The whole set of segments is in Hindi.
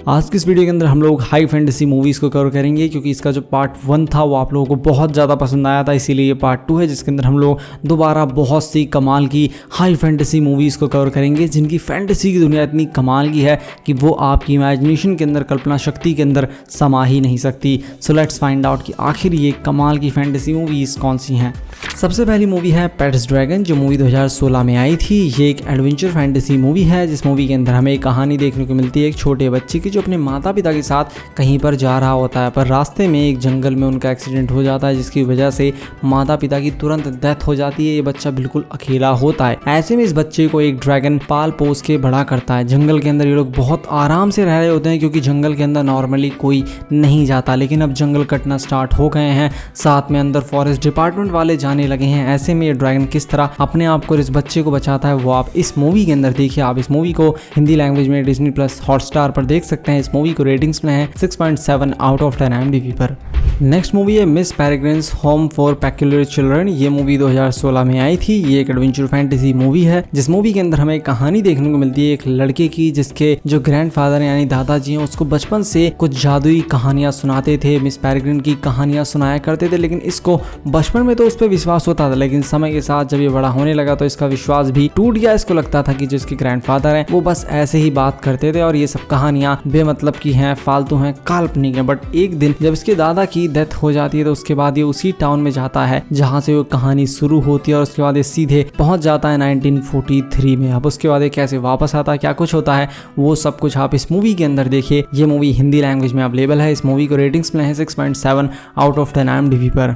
आज की इस वीडियो के अंदर हम लोग हाई फैंटेसी मूवीज़ को कवर करेंगे, क्योंकि इसका जो पार्ट 1 था वो आप लोगों को बहुत ज़्यादा पसंद आया था, इसीलिए ये पार्ट 2 है जिसके अंदर हम लोग दोबारा बहुत सी कमाल की हाई फैंटेसी मूवीज़ को कवर करेंगे, जिनकी फैंटेसी की दुनिया इतनी कमाल की है कि वो आपकी इमेजिनेशन के अंदर, कल्पना शक्ति के अंदर समा ही नहीं सकती। सो लेट्स फाइंड आउट कि आखिर ये कमाल की फैंटेसी मूवीज़ कौन सी हैं। सबसे पहली मूवी है पेट्स ड्रैगन, जो मूवी 2016 में आई थी। ये एक एडवेंचर फैंटेसी मूवी है, जिस मूवी के अंदर हमें एक कहानी देखने को मिलती है एक छोटे बच्चे की, जो अपने माता पिता के साथ कहीं पर जा रहा होता है, पर रास्ते में एक जंगल में उनका एक्सीडेंट हो जाता है, जिसकी वजह से माता पिता की तुरंत डेथ हो जाती है। ये बच्चा बिल्कुल अकेला होता है। ऐसे में इस बच्चे को एक ड्रैगन पाल पोस के बड़ा करता है। जंगल के अंदर ये लोग बहुत आराम से रह रहे होते हैं, क्योंकि जंगल के अंदर नॉर्मली कोई नहीं जाता, लेकिन अब जंगल कटना स्टार्ट हो गए हैं, साथ में अंदर फॉरेस्ट डिपार्टमेंट वाले जाने लगे हैं। ऐसे में ये ड्रैगन किस तरह अपने आप को, इस बच्चे को बचाता है, वो आप इस मूवी के अंदर देखिए। आप इस मूवी को हिंदी लैंग्वेज में डिज्नी प्लस हॉटस्टार पर देख सकते हैं। इस मूवी को रेटिंग्स में है 6.7 आउट ऑफ 10 IMDb पर। नेक्स्ट मूवी है Miss Peregrine's home for peculiar children. ये मूवी 2016 में आई थी। ये एक एडवेंचर फैंटेसी मूवी है, जिस मूवी के अंदर हमें कहानी देखने को मिलती है एक लड़के की, जिसके जो ग्रैंडफादर यानी दादाजी हैं उसको बचपन से कुछ जादुई कहानियां सुनाते थे, मिस पेरेग्रिन की कहानियां सुनाया करते थे। लेकिन इसको बचपन में तो उस पर विश्वास होता था, लेकिन समय के साथ जब ये बड़ा होने लगा तो इसका विश्वास भी टूट गया। इसको लगता था कि जो इसके ग्रैंडफादर हैं वो बस ऐसे ही बात करते थे और ये सब कहानियां बेमतलब की हैं, फालतू हैं, काल्पनिक हैं। बट एक दिन जब इसके दादा की डेथ हो जाती है तो उसके बाद ये उसी टाउन में जाता है जहां से वो कहानी शुरू होती है, और उसके बाद ये सीधे पहुंच जाता है 1943 में। अब उसके बाद ये कैसे वापस आता है, क्या कुछ होता है, वो सब कुछ आप इस मूवी के अंदर देखिए। ये मूवी हिंदी लैंग्वेज में अवेलेबल है। इस मूवी को रेटिंग्स में है 6.7 आउट ऑफ 10 IMDb पर।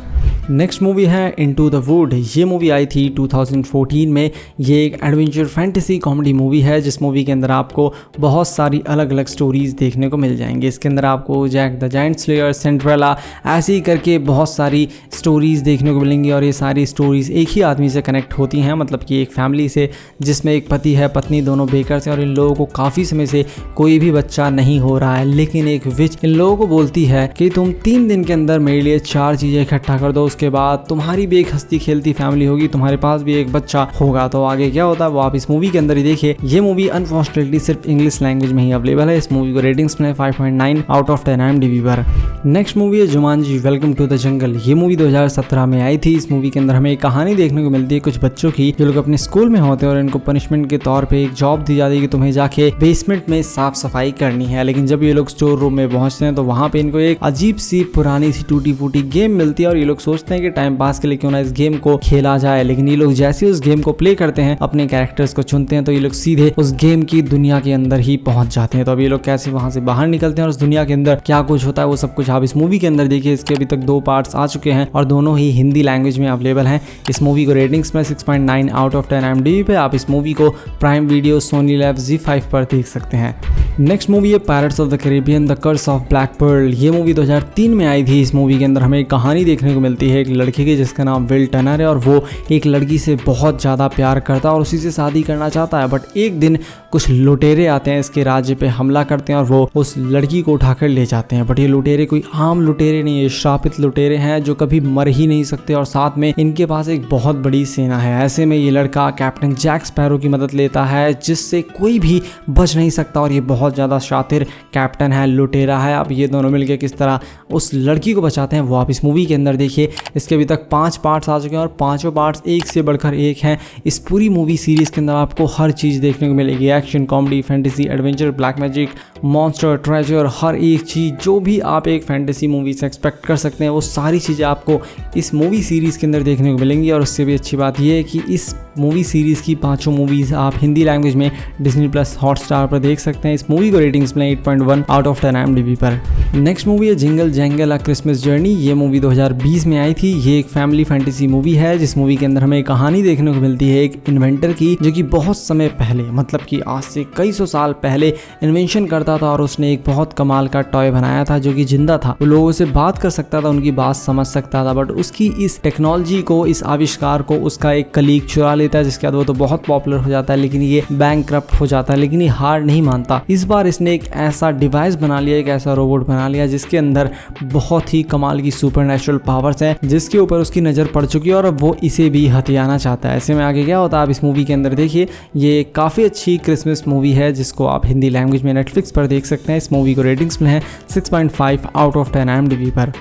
नेक्स्ट मूवी है इनटू द वुड। ये मूवी आई थी 2014 में। ये एक एडवेंचर फैंटेसी कॉमेडी मूवी है, जिस मूवी के अंदर आपको बहुत सारी अलग अलग स्टोरीज देखने को मिल जाएंगे। इसके अंदर आपको Jack the giant slayer, Cinderella, ऐसे ही करके बहुत सारी स्टोरीज देखने को मिलेंगी, और ये सारी स्टोरीज एक ही आदमी से कनेक्ट होती हैं, मतलब कि एक फैमिली से, जिसमें एक पति है, पत्नी, दोनों बेकर से, और इन लोगों को काफ़ी समय से कोई भी बच्चा नहीं हो रहा है। लेकिन एक विच इन लोगों को बोलती है कि तुम 3 दिन के अंदर मेरे लिए 4 चीज़ें इकट्ठा कर दो, उसके बाद तुम्हारी भी एक हंसती खेलती फैमिली होगी, तुम्हारे पास भी एक बच्चा होगा। तो आगे क्या होता है वो आप इस मूवी के अंदर ही देखिए। ये मूवी अनफॉर्चुनेटली सिर्फ इंग्लिश लैंग्वेज में ही अवेलेबल है। इस मूवी को रेटिंग्स में 5.9 आउट ऑफ 10 IMDb पर। नेक्स्ट मूवी है Jumanji welcome to the jungle. ये मूवी 2017 में आई थी। इस मूवी के अंदर हमें एक कहानी देखने को मिलती है कुछ बच्चों की, जो लोग अपने स्कूल में होते हैं और इनको पनिशमेंट के तौर पे एक जॉब दी जाती है कि तुम्हें जाके बेसमेंट में साफ सफाई करनी है। लेकिन जब ये लोग स्टोर रूम में पहुंचते हैं तो वहां पे इनको एक अजीब सी पुरानी सी टूटी फूटी गेम मिलती है, और ये लोग सोचते हैं कि टाइम पास के लिए क्यों ना इस गेम को खेला जाए। लेकिन ये लोग जैसे उस गेम को प्ले करते हैं, अपने कैरेक्टर्स को चुनते हैं, तो ये लोग सीधे उस गेम की दुनिया के अंदर ही पहुंच जाते हैं। तो अब ये लोग कैसे वहां से बाहर निकलते हैं और उस दुनिया के अंदर क्या कुछ होता है वो सब कुछ आप इस मूवी के अंदर देखिए। इसके अभी तक 2 पार्ट्स आ चुके हैं और दोनों ही हिंदी लैंग्वेज में अवेलेबल हैं। इस मूवी को रेटिंग्स में 6.9 आउट ऑफ 10 IMDb पे। आप इस मूवी को prime video, Soni lab, ZEE5 पर देख सकते हैं। नेक्स्ट मूवी है pirates of the Caribbean the curse of black pearl. ये मूवी 2003 में आई थी। इस मूवी के अंदर हमें एक कहानी देखने को मिलती है एक लड़के की, जिसका नाम विल टर्नर है, और वो एक लड़की से बहुत ज़्यादा प्यार करता है और उसी से शादी करना चाहता है। बट एक दिन कुछ लुटेरे आते हैं, इसके राज्य पे हमला करते हैं और वो उस लड़की को उठाकर ले जाते हैं। बट ये लुटेरे कोई आम लुटेरे नहीं है, श्रापित लुटेरे हैं जो कभी मर ही नहीं सकते, और साथ में इनके पास एक बहुत बड़ी सेना है। ऐसे में ये लड़का कैप्टन जैक स्पैरो की मदद लेता है, जिससे कोई भी बच नहीं सकता, और ये बहुत ज़्यादा शातिर कैप्टन है, लुटेरा है। अब ये दोनों मिलकर किस तरह उस लड़की को बचाते हैं वो आप इस मूवी के अंदर देखिए। इसके अभी तक 5 पार्ट्स आ चुके हैं और पांचों पार्ट्स एक से बढ़कर एक हैं। इस पूरी मूवी सीरीज के अंदर आपको हर चीज़ देखने को मिलेगी, action, comedy, fantasy, adventure, black magic, monster, treasure, हर एक चीज़ जो भी आप एक फैंटेसी मूवी से एक्सपेक्ट कर सकते हैं वो सारी चीज़ें आपको इस मूवी सीरीज़ के अंदर देखने को मिलेंगी। और उससे भी अच्छी बात यह है कि इस मूवी सीरीज़ की 5 मूवीज़ आप हिंदी लैंग्वेज में डिज्नी प्लस हॉटस्टार पर देख सकते हैं। इस मूवी को रेटिंग्स में 8.1 आउट ऑफ 10 IMDb पर। नेक्स्ट मूवी है जिंगल जैंगल अ क्रिसमस जर्नी। ये मूवी 2020 में आई थी। ये एक फैमिली फैंटेसी मूवी है, जिस मूवी के अंदर हमें कहानी देखने को मिलती है एक इन्वेंटर की, जो कि बहुत समय पहले, मतलब कि आज से कई सौ साल पहले इन्वेंशन करता था, और उसने एक बहुत कमाल का टॉय बनाया था जो कि जिंदा था। वो लोगों से बात कर सकता था, उनकी बात समझ सकता था। बट उसकी इस टेक्नोलॉजी को, इस आविष्कार को उसका एक कलीग चुरा लेता है, जिसके बाद वो तो बहुत पॉपुलर हो जाता है, लेकिन ये बैंकक्रप्ट हो जाता है। लेकिन ये हार नहीं मानता। इस बार इसने एक ऐसा डिवाइस बना लिया, एक ऐसा रोबोट बना बना लिया जिसके अंदर बहुत ही कमाल की सुपरनैचुरल पावर्स हैं जिसके ऊपर उसकी नज़र पड़ चुकी है और अब वो इसे भी हथियाना चाहता है। ऐसे में आगे क्या होता है आप इस मूवी के अंदर देखिए। ये काफ़ी अच्छी क्रिसमस मूवी है जिसको आप हिंदी लैंग्वेज में नेटफ्लिक्स पर देख सकते हैं। इस मूवी को रेटिंग्स में है 6.5 आउट ऑफ 10 IMDb पर।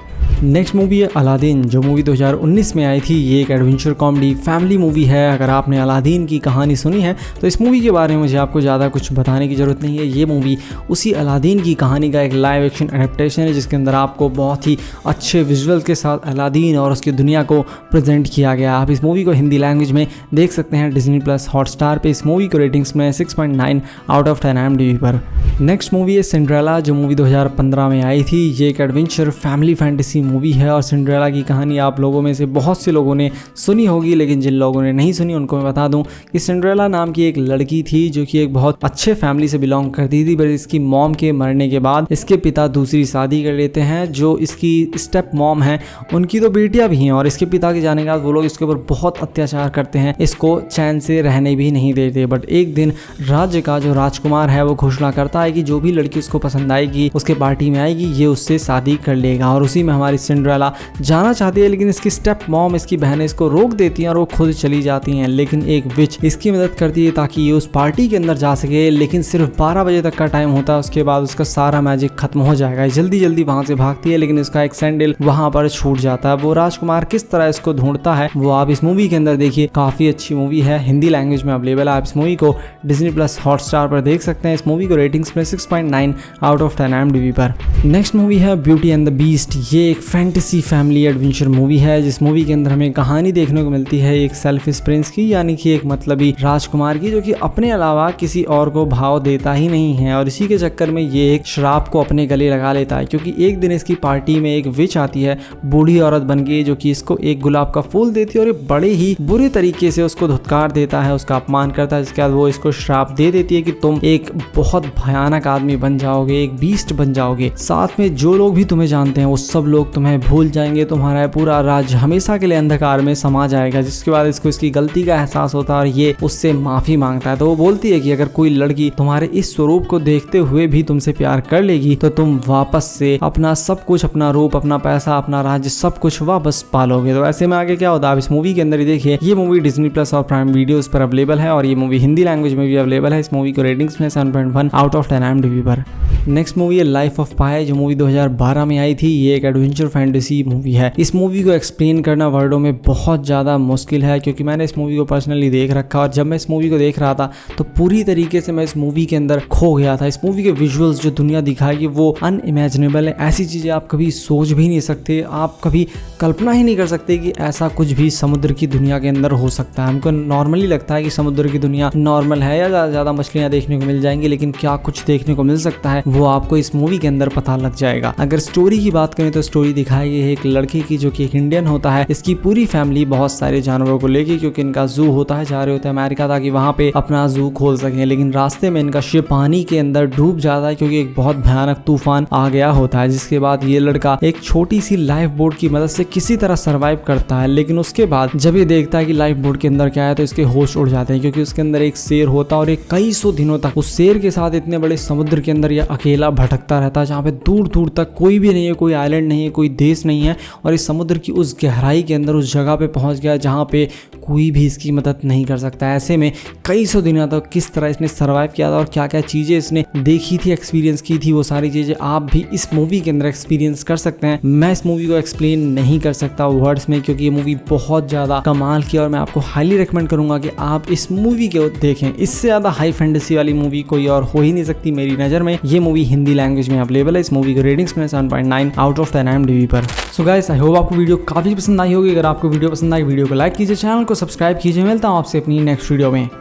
नेक्स्ट मूवी है अलादीन, जो मूवी 2019 में आई थी। ये एक एडवेंचर कॉमेडी फैमिली मूवी है। अगर आपने अलादीन की कहानी सुनी है तो इस मूवी के बारे में मुझे आपको ज़्यादा कुछ बताने की ज़रूरत नहीं है। ये मूवी उसी अलादीन की कहानी का एक लाइव एक्शन एडेप्टेशन है जिसके अंदर आपको बहुत ही अच्छे विजुअल के साथ अलादीन और उसकी दुनिया को प्रेजेंट किया गया। आप इस मूवी को हिंदी लैंग्वेज में देख सकते हैं Disney+ हॉटस्टार पे। इस मूवी को रेटिंग्स में 6.9 आउट ऑफ 10 IMDb पर। नेक्स्ट मूवी है सिंड्रेला, जो मूवी 2015 में आई थी। ये एक एडवेंचर फैमिली फैंटेसी मूवी है और सिंड्रेला की कहानी आप लोगों में से बहुत से लोगों ने सुनी होगी, लेकिन जिन लोगों ने नहीं सुनी उनको मैं बता दूं कि सिंड्रेला नाम की एक लड़की थी जो कि एक बहुत अच्छे फैमिली से बिलोंग करती थी। पर इसकी मॉम के मरने के बाद इसके पिता दूसरी शादी कर लेते हैं। जो इसकी स्टेप मॉम है उनकी तो बेटियां भी हैं और इसके पिता के जाने के बाद वो लोग इसके ऊपर बहुत अत्याचार करते हैं, इसको चैन से रहने भी नहीं देते। बट एक दिन राज्य का जो राजकुमार है वो घोषणा करता है कि जो भी लड़की उसको पसंद आएगी उसके पार्टी में आएगी ये उससे शादी कर लेगा। और उसी में हमारी सिंड्रेला जाना चाहती है, लेकिन इसकी स्टेप मॉम इसकी बहनें इसको रोक देती हैं और वो खुद चली जाती हैं। लेकिन एक विच इसकी मदद करती है ताकि ये उस पार्टी के अंदर जा सके, लेकिन सिर्फ 12 बजे तक का टाइम होता है। उसके बाद उसका सारा मैजिक खत्म हो जाएगा। जल्दी जल्दी वहां से भागती है, लेकिन इसका एक सैंडल वहां पर छूट जाता है। वो राजकुमार किस तरह इसको ढूंढता है वो आप इस मूवी के अंदर देखिए। काफी अच्छी मूवी है, हिंदी लैंग्वेज में अवेलेबल है। आप इस मूवी को Disney+ हॉटस्टार पर देख सकते हैं। इस मूवी को रेटिंग्स में 6.9 आउट ऑफ 10 IMDb पर। नेक्स्ट मूवी है ब्यूटी एंड द बीस्ट। ये एक फैंटेसी फैमिली एडवेंचर मूवी है जिस मूवी के अंदर हमें कहानी देखने को मिलती है एक सेल्फिश प्रिंस की, यानी कि एक मतलबी राजकुमार की, जो कि अपने अलावा किसी और को भाव देता ही नहीं है। और इसी के चक्कर में ये एक शराब को अपने गले लगा लेता है, क्योंकि एक दिन इसकी पार्टी में एक विच आती है बूढ़ी औरत बन के, जो कि इसको एक गुलाब का फूल देती है और बड़े ही बुरे तरीके से उसको धुतकार देता है, उसका अपमान करता है। जिसके बाद वो इसको श्राप दे देती है कि तुम एक बहुत भयानक आदमी बन जाओगे, एक बीस्ट बन जाओगे। साथ में जो लोग भी तुम्हें जानते हैं वो सब लोग तुम्हें भूल जाएंगे, तुम्हारा पूरा राज्य हमेशा के लिए अंधकार में समा जाएगा। जिसके बाद इसको इसकी गलती का एहसास होता है और ये उससे माफी मांगता है। तो वो बोलती है कि अगर कोई लड़की तुम्हारे इस स्वरूप को देखते हुए भी तुमसे प्यार कर लेगी तो तुम वापस से अपना सब कुछ, अपना रूप, अपना पैसा, अपना राज्य, सब कुछ वापस पालोगे। तो ऐसे में आगे क्या होता है आप इस मूवी के अंदर ही देखिए। ये मूवी Disney+ और प्राइम वीडियोस पर अवेलेबल है और ये मूवी हिंदी लैंग्वेज में भी अवेलेबल है। इस मूवी को रेटिंग्स में 7.1 आउट ऑफ 10 IMDb पर। नेक्स्ट मूवी है लाइफ ऑफ पाई, जो मूवी 2012 में आई थी। ये एक एडवेंचर फैंटेसी मूवी है। इस मूवी को एक्सप्लेन करना वर्डों में बहुत ज़्यादा मुश्किल है, क्योंकि मैंने इस मूवी को पर्सनली देख रखा और जब मैं इस मूवी को देख रहा था तो पूरी तरीके से मैं इस मूवी के अंदर खो गया था। इस मूवी के विजुअल्स जो दुनिया दिखाएगी वो अनइमेजिनेबल है। ऐसी चीज़ें आप कभी सोच भी नहीं सकते, आप कभी कल्पना ही नहीं कर सकते कि ऐसा कुछ भी समुद्र की दुनिया के अंदर हो सकता है। हमको नॉर्मली लगता है कि समुद्र की दुनिया नॉर्मल है या ज़्यादा मछलियाँ देखने को मिल जाएंगी, लेकिन क्या कुछ देखने को मिल सकता है वो आपको इस मूवी के अंदर पता लग जाएगा। अगर स्टोरी की बात करें तो स्टोरी दिखाई गई है एक लड़के की जो कि एक इंडियन होता है। इसकी पूरी फैमिली बहुत सारे जानवरों को लेके, क्योंकि इनका जू होता है, जा रहे होते हैं अमेरिका ताकि वहाँ पे अपना जू खोल सकें। लेकिन रास्ते में इनका शिप पानी के अंदर डूब जाता है क्योंकि एक बहुत भयानक तूफान आ गया होता है। जिसके बाद ये लड़का एक छोटी सी लाइफ बोट की मदद से किसी तरह सर्वाइव करता है। लेकिन उसके बाद जब ये देखता है कि लाइफ बोट के अंदर क्या है तो इसके होश उड़ जाते हैं, क्योंकि उसके अंदर एक शेर होता है और एक कई सौ दिनों तक उस शेर के साथ इतने बड़े समुद्र के अंदर ये अकेला भटकता रहता है, जहाँ पे दूर दूर तक कोई भी नहीं है, कोई आइलैंड नहीं है, कोई देश नहीं है। और इस समुद्र की उस गहराई के अंदर उस जगह पे पहुंच गया जहाँ पे कोई भी इसकी मदद नहीं कर सकता। ऐसे में कई सौ दिनों तक किस तरह इसने सर्वाइव किया था और क्या क्या चीज़ें इसने देखी थी, एक्सपीरियंस की थी, वो सारी चीज़ें आप भी इस मूवी के अंदर एक्सपीरियंस कर सकते हैं। मैं इस मूवी को एक्सप्लेन नहीं कर सकता वर्ड्स में, क्योंकि ये मूवी बहुत ज़्यादा कमाल की और मैं आपको हाईली रिकमेंड करूँगा कि आप इस मूवी को देखें। इससे ज़्यादा हाई फैंटेसी वाली मूवी कोई और हो ही नहीं सकती मेरी नज़र में। ये मूवी हिंदी लैंग्वेज में अवेलेबल है। इस मूवी को रेटिंग्स में 7.9 आउट ऑफ 10 IMDb पर। सो गाइस, आई होप आपको वीडियो काफ़ी पसंद आई होगी। अगर आपको वीडियो पसंद आई, वीडियो को लाइक कीजिए, चैनल को सब्सक्राइब कीजिए। मिलता हूँ आपसे अपनी नेक्स्ट वीडियो में।